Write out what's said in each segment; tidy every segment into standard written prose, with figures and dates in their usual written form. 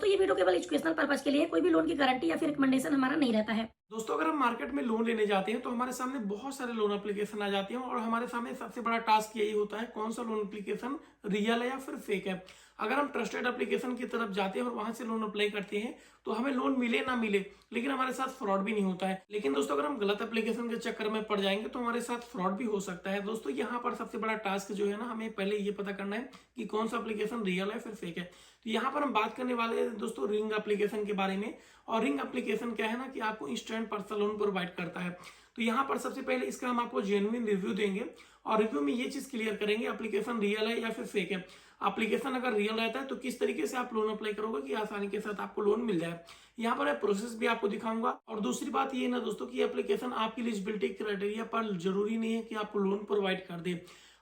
दोस्तों ये वीडियो केवल एजुकेशनल पर्पज के लिए है, कोई भी लोन की गारंटी या फिर रिकमेंडेशन हमारा नहीं रहता है। दोस्तों अगर हम मार्केट में लोन लेने जाते हैं तो हमारे सामने बहुत सारे लोन एप्लीकेशन आ जाते हैं और हमारे सामने सबसे बड़ा टास्क यही होता है कौन सा लोन एप्लीकेशन रियल है या फिर फेक है। अगर हम ट्रस्टेड एप्लीकेशन की तरफ जाते हैं और वहां से लोन अप्लाई करते हैं तो हमें लोन मिले ना मिले लेकिन हमारे साथ फ्रॉड भी नहीं होता है। लेकिन दोस्तों अगर हम गलत एप्लीकेशन के चक्कर में पड़ जाएंगे तो हमारे साथ फ्रॉड भी हो सकता है। दोस्तों यहाँ पर सबसे बड़ा टास्क जो है ना, हमें पहले ये पता करना है कि कौन सा एप्लीकेशन रियल है फिर फेक है। तो यहाँ पर हम बात करने वाले हैं दोस्तों रिंग एप्लीकेशन के बारे में। और रिंग एप्लीकेशन क्या है ना कि आपको इंस्टेंट पर्सनल लोन प्रोवाइड करता है। तो यहाँ पर सबसे पहले इसका हम आपको जेन्युइन रिव्यू देंगे और रिव्यू में ये चीज क्लियर करेंगे एप्लीकेशन रियल है या फिर फेक है। एप्लीकेशन अगर रियल रहता है तो किस तरीके से आप लोन अप्लाई करोगे कि आसानी के साथ आपको लोन मिल जाए। यहाँ पर मैं प्रोसेस भी आपको दिखाऊंगा। और दूसरी बात ये ना दोस्तों कि एप्लीकेशन आपकी एलिजिबिलिटी क्राइटेरिया पर जरूरी नहीं है कि आपको लोन प्रोवाइड कर दे।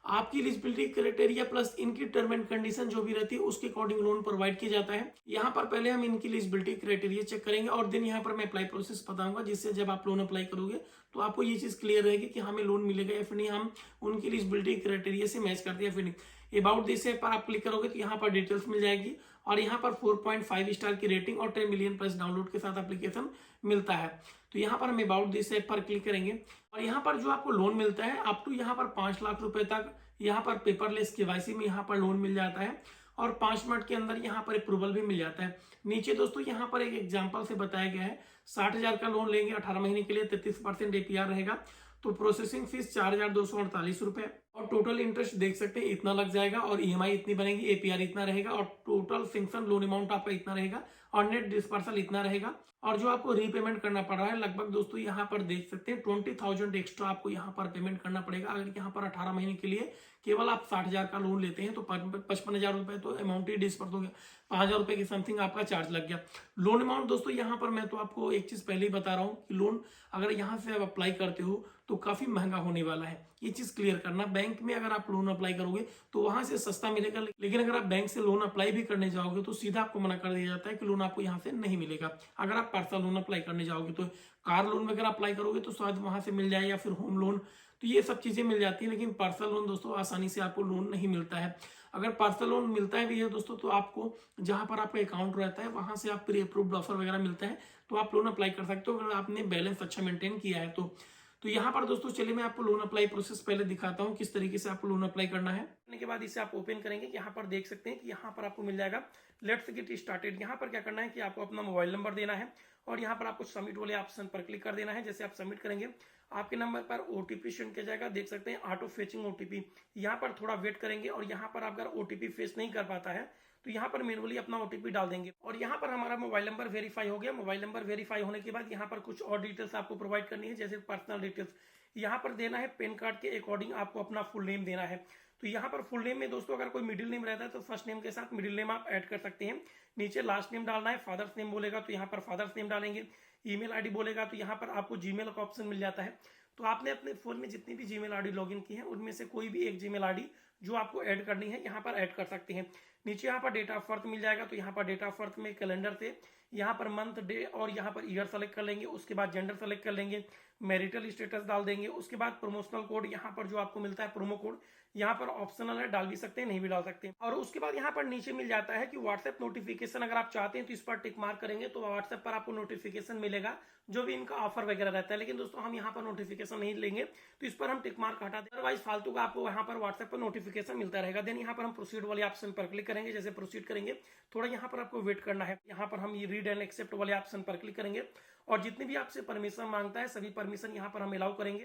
आपकी एलिजिबिलिटी क्राइटेरिया प्लस इनकी टर्म एंड कंडीशन जो भी रहती है उसके अकॉर्डिंग लोन प्रोवाइड किया जाता है। यहाँ पर पहले हम इनकी एलिजिबिलिटी क्राइटेरिया चेक करेंगे और देन यहाँ पर मैं अप्लाई प्रोसेस बताऊंगा, जिससे जब आप लोन अप्लाई करोगे तो आपको ये चीज क्लियर रहेगी कि हमें लोन मिलेगा या फिर नहीं, हम उनकी एलिजिबिलिटी क्राइटेरिया से मैच करते हैं या फिर नहीं। अबाउट दिस पर आप क्लिक करोगे तो यहाँ पर डिटेल्स मिल जाएगी और यहाँ पर 4.5 स्टार की रेटिंग और 10 मिलियन प्लस डाउनलोड के साथ एप्लीकेशन मिलता है। तो यहाँ पर हम अबाउट दिस पर क्लिक करेंगे और यहाँ पर जो आपको लोन मिलता है अप टू यहाँ पर 5 लाख रुपए तक यहाँ पर पेपरलेस केवाईसी में यहाँ पर लोन मिल जाता है और 5 मिनट के अंदर यहाँ पर अप्रूवल भी मिल जाता है। नीचे दोस्तों यहाँ पर एक एग्जांपल से बताया गया है 60,000 का लोन लेंगे 18 महीने के लिए 33% एपीआर रहेगा तो प्रोसेसिंग फीस 4,248 रुपए और टोटल इंटरेस्ट देख सकते हैं इतना लग जाएगा और ईएमआई इतनी बनेगी, एपीआर इतना रहेगा और टोटल सैंक्शन लोन अमाउंट आपका इतना रहेगा और नेट डिस्पर्सल इतना रहेगा। और जो आपको रीपेमेंट करना पड़ रहा है लगभग दोस्तों यहाँ पर देख सकते हैं 20,000 एक्स्ट्रा आपको यहाँ पर पेमेंट करना पड़ेगा। अगर यहाँ पर 18 महीने के लिए केवल आप 60,000 का लोन लेते हैं तो 55,000 रुपए तो अमाउंट ही डिस्पर्स हो गया, 5,000 रुपए की समथिंग आपका चार्ज लग गया। लोन अमाउंट दोस्तों यहाँ पर मैं तो आपको एक चीज पहले ही बता रहा हूँ कि लोन अगर यहाँ से आप अप्लाई करते हो तो काफी महंगा होने वाला है, ये चीज क्लियर करना। बैंक में अगर आप लोन अप्लाई करोगे तो वहां से सस्ता मिलेगा, लेकिन अगर आप बैंक से लोन अप्लाई भी करने जाओगे तो सीधा आपको मना कर दिया जाता है कि लोन आपको यहाँ से नहीं मिलेगा। अगर आप पर्सनल लोन अप्लाई करने जाओगे तो कार लोन वगैरह अप्लाई करोगे तो शायद वहां से मिल जाए या फिर होम लोन, तो ये सब चीजें मिल जाती है। लेकिन पर्सनल लोन दोस्तों आसानी से आपको लोन नहीं मिलता है। अगर पर्सनल लोन मिलता है भी है दोस्तों तो आपको जहां पर आपका अकाउंट रहता है वहां से आप प्री अप्रूव्ड ऑफर वगैरह मिलता है तो आप लोन अप्लाई कर सकते हो अगर आपने बैलेंस अच्छा मेंटेन किया है तो यहाँ पर दोस्तों चलिए मैं आपको लोन अप्लाई प्रोसेस पहले दिखाता हूँ किस तरीके से आपको लोन अप्लाई करना है। करने के बाद इसे आप ओपन करेंगे, यहाँ पर देख सकते हैं कि यहाँ पर आपको मिल जाएगा लेट्स गेट स्टार्टेड। यहाँ पर क्या करना है कि आपको अपना मोबाइल नंबर देना है और यहाँ पर आपको सबमिट वाले ऑप्शन पर क्लिक कर देना है। जैसे आप सबमिट करेंगे आपके नंबर पर ओटीपी सेंड किया जाएगा, देख सकते हैं ऑटो फेचिंग ओटीपी। यहाँ पर थोड़ा वेट करेंगे और यहाँ पर अगर ओटीपी फेच नहीं कर पाता है तो यहाँ पर मैनुअली अपना ओटीपी डाल देंगे और यहाँ पर हमारा मोबाइल नंबर वेरीफाई हो गया। मोबाइल नंबर वेरीफाई होने के बाद यहाँ पर कुछ और डिटेल्स आपको प्रोवाइड करनी है, जैसे पर्सनल डिटेल्स यहाँ पर देना है। पैन कार्ड के अकॉर्डिंग आपको अपना फुल नेम देना है। तो यहाँ पर फुल नेम में दोस्तों अगर कोई मिडिल नेम रहता है तो फर्स्ट नेम के साथ मिडिल नेम आप ऐड कर सकते हैं। नीचे लास्ट नेम डालना है, फादर्स नेम बोलेगा तो यहाँ पर फादर्स नेम डालेंगे। ईमेल आईडी बोलेगा तो यहाँ पर आपको जीमेल का ऑप्शन मिल जाता है। तो आपने अपने फोन में जितनी भी जीमेल आईडी लॉगिन की है उनमें से कोई भी एक जीमेल आईडी जो आपको ऐड करनी है यहाँ पर ऐड कर सकते हैं। नीचे यहाँ पर डेट ऑफ बर्थ मिल जाएगा तो यहाँ पर डेट ऑफ बर्थ में कैलेंडर से यहाँ पर मंथ डे और यहाँ पर ईयर सेलेक्ट कर लेंगे। उसके बाद जेंडर सेलेक्ट कर लेंगे, मैरिटल स्टेटस डाल देंगे। उसके बाद प्रमोशनल कोड यहाँ पर जो आपको मिलता है प्रोमो कोड यहाँ पर ऑप्शनल है, डाल भी सकते हैं नहीं भी डाल सकते। और उसके बाद यहाँ पर नीचे मिल जाता है कि व्हाट्सएप नोटिफिकेशन अगर आप चाहते हैं तो इस पर टिक मार्क करेंगे तो व्हाट्सएप पर आपको नोटिफिकेशन मिलेगा जो भी इनका ऑफर वगैरह रहता है। लेकिन दोस्तों हम यहाँ पर नोटिफिकेशन नहीं लेंगे तो इस पर हम टिक मार्क हटा दें, अदरवाइज फालतू का आपको यहाँ पर व्हाट्सएप पर नोटिफिकेशन मिलता रहेगा। देन यहाँ पर हम प्रोसीड वाले ऑप्शन पर क्लिक करेंगे। जैसे प्रोसीड करेंगे थोड़ा यहाँ पर आपको वेट करना है। यहाँ पर हम ये रीड एंड एक्सेप्ट वाले ऑप्शन पर क्लिक करेंगे और जितने भी आपसे परमिशन मांगता है सभी परमिशन यहाँ पर हम अलाउ करेंगे।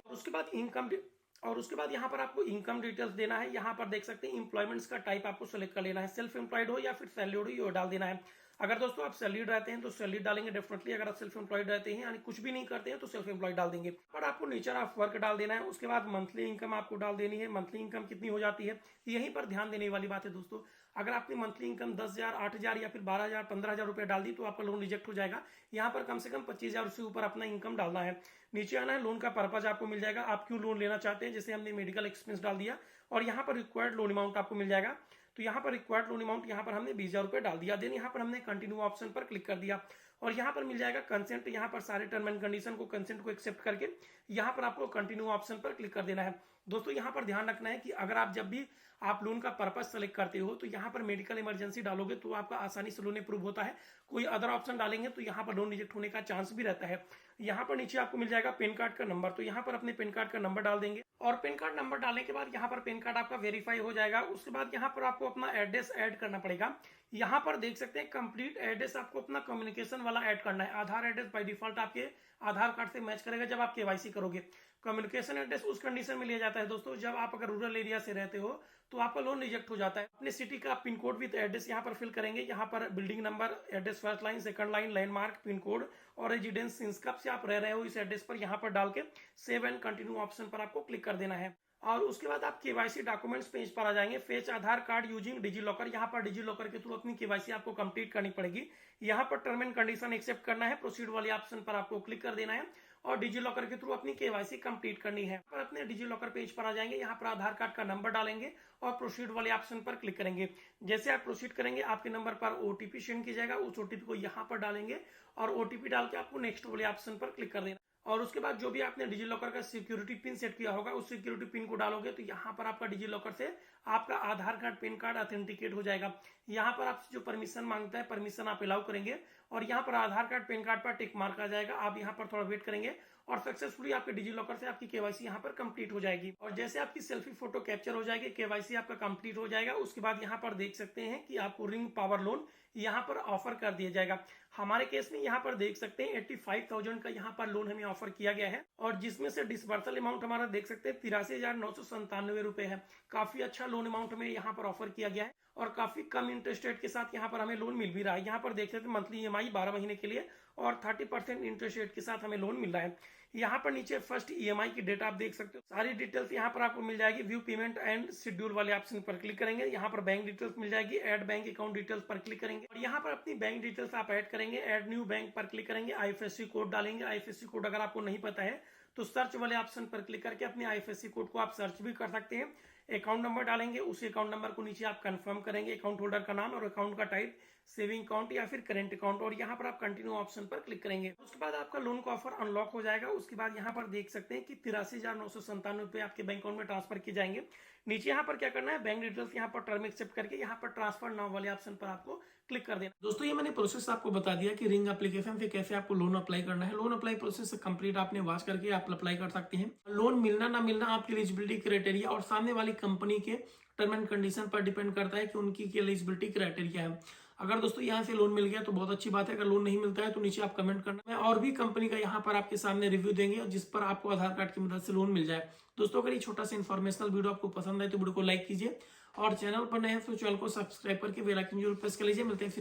और उसके बाद यहाँ पर आपको इनकम डिटेल्स देना है। यहाँ पर देख सकते हैं इंप्लॉयमेंट्स का टाइप आपको सेलेक्ट कर लेना है, सेल्फ एम्प्लॉयड हो या फिर सैलरीड हो ये डाल देना है। अगर दोस्तों आप सैलरीड रहते हैं तो सैलरीड डालेंगे डेफिनेटली, अगर आप सेल्फ एम्प्लॉयड रहते हैं यानी कुछ भी नहीं करते हैं तो सेल्फ एम्प्लॉयड डाल देंगे। और आपको नेचर ऑफ वर्क डाल देना है। उसके बाद मंथली इनकम आपको डाल देनी है। मंथली इनकम कितनी हो जाती है यहीं पर ध्यान देने वाली बात है दोस्तों। अगर आपने मंथली इनकम 10,000, 8,000 या फिर 12,000, 15,000 रुपए डाल दी तो आपका लोन रिजेक्ट हो जाएगा। यहाँ पर कम से कम 25,000 से ऊपर अपना इनकम डालना है। नीचे आना है, लोन का पर्पज आपको मिल जाएगा, आप क्यों लोन लेना चाहते हैं। जैसे हमने मेडिकल एक्सपेंस डाल दिया और यहाँ पर रिक्वायर्ड लोन अमाउंट आपको मिल जाएगा। तो यहाँ पर रिक्वायर्ड लोन अमाउंट यहाँ पर हमने 20,000 रुपए डाल दिया। देन यहाँ पर हमने कंटिन्यू ऑप्शन पर क्लिक कर दिया और यहाँ पर मिल जाएगा कंसेंट। यहाँ पर सारे टर्म एंड कंडीशन को कंसेंट को एक्सेप्ट करके यहाँ पर आपको कंटिन्यू ऑप्शन पर क्लिक कर देना है। दोस्तों यहाँ पर ध्यान रखना है कि अगर आप जब भी आप लोन का पर्पस सेलेक्ट करते हो तो यहाँ पर मेडिकल इमरजेंसी डालोगे तो आपका आसानी से लोन अप्रूव होता है। कोई अदर ऑप्शन डालेंगे तो यहाँ पर लोन रिजेक्ट होने का चांस भी रहता है। यहाँ पर नीचे आपको मिल जाएगा पैन कार्ड का नंबर, तो यहाँ पर अपने पैन कार्ड का नंबर डाल देंगे और पैन कार्ड नंबर डालने के बाद यहाँ पर पैन कार्ड आपका वेरीफाई हो जाएगा। उसके बाद यहाँ पर आपको अपना एड्रेस ऐड करना पड़ेगा। यहाँ पर देख सकते हैं कंप्लीट एड्रेस आपको अपना कम्युनिकेशन वाला ऐड करना है। आधार एड्रेस बाय डिफॉल्ट आपके आधार कार्ड से मैच करेगा जब आप केवाईसी करोगे। कम्युनिकेशन एड्रेस उस कंडीशन में लिया जाता है दोस्तों जब आप अगर रूरल एरिया से रहते हो तो आपका लोन रिजेक्ट हो जाता है। अपने सिटी का पिन कोड विद एड्रेस यहाँ पर फिल करेंगे। यहाँ पर building number, address first line, second line, landmark, pin code और रेजिडेंस सिंस कब से आप रह रहे हो इस एड्रेस पर यहाँ पर डाल के सेव एंड कंटिन्यू ऑप्शन पर आपको क्लिक कर देना है। और उसके बाद आप केवाईसी डॉक्यूमेंट्स पेज पर आ जाएंगे। फेच आधार कार्ड यूजिंग डिजी लॉकर, यहाँ पर डिजी लॉकर के थ्रू अपनी केवाईसी आपको कंप्लीट करनी पड़ेगी। यहाँ पर टर्म एंड कंडीशन एक्सेप्ट करना है, प्रोसीड वाले ऑप्शन पर आपको क्लिक कर देना है और डिजी लॉकर के थ्रू अपनी केवाईसी कंप्लीट करनी है। पर अपने डिजी लॉकर पेज पर आ जाएंगे, यहाँ पर आधार कार्ड का नंबर डालेंगे और प्रोसीड वाले ऑप्शन पर क्लिक करेंगे। जैसे आप प्रोसीड करेंगे आपके नंबर पर ओटीपी सेंड किया जाएगा, उस ओटीपी को यहाँ पर डालेंगे और ओटीपी डाल के आपको नेक्स्ट वाले ऑप्शन पर क्लिक कर देना। और उसके बाद जो भी आपने डिजी लॉकर का सिक्योरिटी पिन सेट किया होगा उस सिक्योरिटी पिन को डालोगे तो यहाँ पर आपका डिजी लॉकर से आपका आधार कार्ड पैन कार्ड ऑथेंटिकेट हो जाएगा। यहाँ पर आपसे जो परमिशन मांगता है परमिशन आप अलाउ करेंगे और यहाँ पर आधार कार्ड पैन कार्ड पर टिक मार्क आ जाएगा। आप यहाँ पर थोड़ा वेट करेंगे और सक्सेसफुली आपके डिजी लॉकर से आपकी केवाईसी यहाँ पर कंप्लीट हो जाएगी। और जैसे आपकी सेल्फी फोटो कैप्चर हो जाएगी, केवाईसी आपका कंप्लीट हो जाएगा। उसके बाद यहाँ पर देख सकते हैं कि आपको रिंग पावर लोन यहाँ पर ऑफर कर दिया जाएगा। हमारे केस में यहाँ पर देख सकते हैं 85,000 का यहाँ पर लोन हमें ऑफर किया गया है और जिसमें से डिसबर्सल अमाउंट हमारा देख सकते हैं 83,997 रुपए है। काफी अच्छा लोन अमाउंट हमें यहाँ पर ऑफर किया गया है और काफी कम इंटरेस्ट रेट के साथ यहाँ पर हमें लोन मिल भी रहा है। यहाँ पर देख सकते हैं मंथली EMI 12 महीने के लिए और 30% इंटरेस्ट रेट के साथ हमें लोन मिल रहा है। यहाँ पर नीचे फर्स्ट EMI की डेट आप देख सकते हो। सारी डिटेल्स यहाँ पर आपको मिल जाएगी। व्यू पेमेंट एंड शेड्यूल वाले ऑप्शन पर क्लिक करेंगे, यहाँ पर बैंक डिटेल्स मिल जाएगी। ऐड बैंक अकाउंट डिटेल्स पर क्लिक करेंगे और यहाँ पर अपनी बैंक डिटेल्स आप ऐड करेंगे। ऐड न्यू बैंक पर क्लिक करेंगे, IFSC कोड डालेंगे। IFSC कोड अगर आपको नहीं पता है तो सर्च वाले ऑप्शन पर क्लिक करके अपने IFSC कोड को आप सर्च भी कर सकते हैं। अकाउंट नंबर डालेंगे, उसी अकाउंट नंबर को नीचे आप कंफर्म करेंगे, अकाउंट होल्डर का नाम और अकाउंट का टाइप सेविंग अकाउंट या फिर करेंट अकाउंट और यहाँ पर आप कंटिन्यू ऑप्शन पर क्लिक करेंगे। उसके बाद आपका लोन का ऑफर अनलॉक हो जाएगा। उसके बाद यहाँ पर देख सकते हैं कि 83,997 रुपए आपके बैंक अकाउंट में ट्रांसफर किए जाएंगे। नीचे यहाँ पर क्या करना है, बैंक डिटेल्स यहाँ पर टर्म एक्सेप्ट करके यहाँ पर ट्रांसफर नाउ वाले ऑप्शन पर आपको क्लिक कर देना। दोस्तों ये मैंने प्रोसेस आपको बता दिया कि रिंग एप्लीकेशन से कैसे आपको लोन अप्लाई करना है। लोन अप्लाई प्रोसेस कंप्लीट आपने वॉच करके आप अप्लाई कर सकते हैं। लोन मिलना ना मिलना आपकी एलिजिबिलिटी क्राइटेरिया और सामने वाली कंपनी के टर्म एंड कंडीशन पर डिपेंड करता है कि उनकी एलिजिबिलिटी क्राइटेरिया है। अगर दोस्तों यहाँ से लोन मिल गया तो बहुत अच्छी बात है, अगर लोन नहीं मिलता है तो नीचे आप कमेंट करना। मैं और भी कंपनी का यहाँ पर आपके सामने रिव्यू देंगे जिस पर आपको आधार कार्ड की मदद से लोन मिल जाए। दोस्तों अगर ये छोटा सा इन्फॉर्मेशनल वीडियो आपको पसंद आए तो वीडियो को लाइक कीजिए और चैनल पर नए हैं तो चैनल को सब्सक्राइब करके बेल आइकन जरूर प्रेस कर लीजिए। मिलते हैं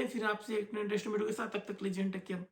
फिर आपसे एक इंटरेस्टिंग वीडियो के साथ। तब तक लीजिए टेक केयर।